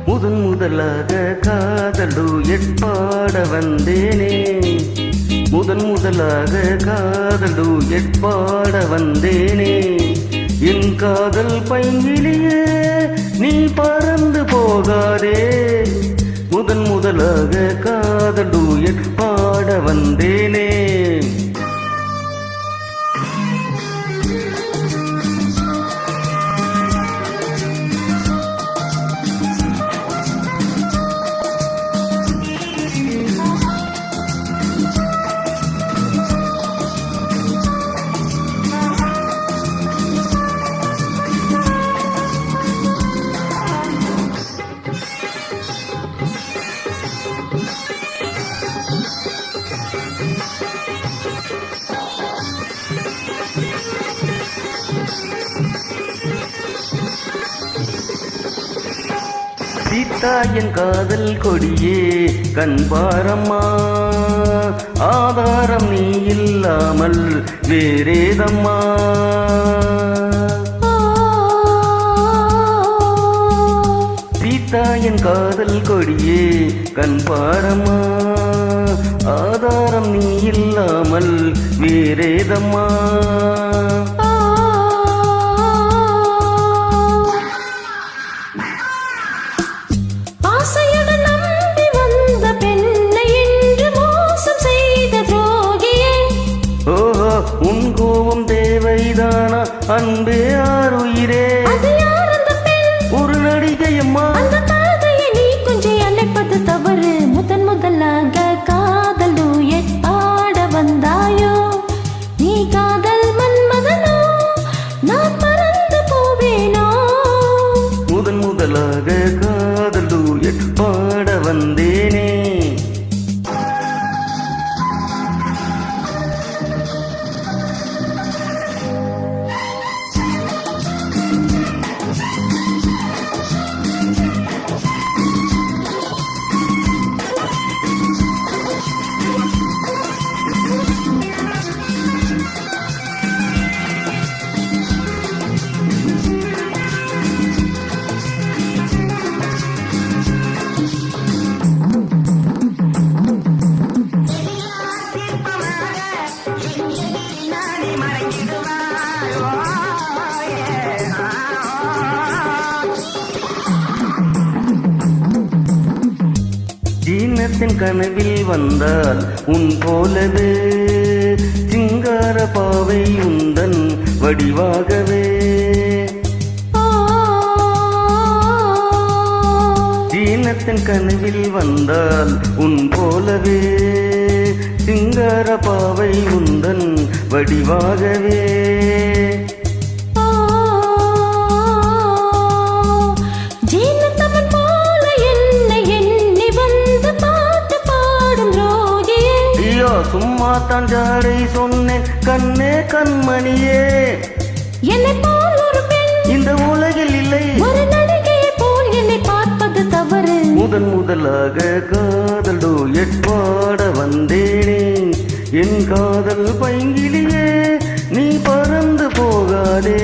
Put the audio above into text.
முதன் முதலாக காதல் டூயட் பாட வந்தேனே, முதன் முதலாக காதல் டூயட் பாட வந்தேனே. என் காதல் பைங்கிலியே நீ பறந்து போகாதே, முதன் முதலாக காதல் டூயட் பாட வந்தேனே. சீதா என் காதல் கொடியே கண்பாரம்மா, ஆதாரம் நீ இல்லாமல் வேறேதம்மா. சீதா என் காதல் கொடியே கண்பாரம்மா, ஆதாரம் நீ இல்லாமல் வேறேதம்மா. உன் கோபம் தேவைதானா அன்பே ஆருயிரே, ஒரு நடிகையம்மா. நீ கொஞ்சம் அழைப்பது தவறு, முதன் முதலாக காதல் டூயட் பாட வந்தாயோ. நீ காதல் மன்மதனோ, நான் மறந்து போவேனோ. முதன் முதலாக காதல் டூயட் பாட வந்தேனே. ஜீனத்தின் கனவில் வந்தால் உன் போலவே, சிங்கார பாவை உந்தன் வடிவாகவே. ஜீனத்தின் கனவில் வந்தால் உன் போலவே, சிங்கார பாவை உந்தன் வடிவாகவே. சும்மா தான் ஜாடை சொன்னேன் கண்ணே கண்மணியே, என்னை போல் ஒரு பெண் இந்த உலகில் இல்லை, ஒரு நடிகையை போல் என்னை பார்ப்பது தவறு. முதன் முதலாக காதல் டூயட் பாட வந்தேனே. என் காதல் பைங்கிலியே நீ பறந்து போகாதே.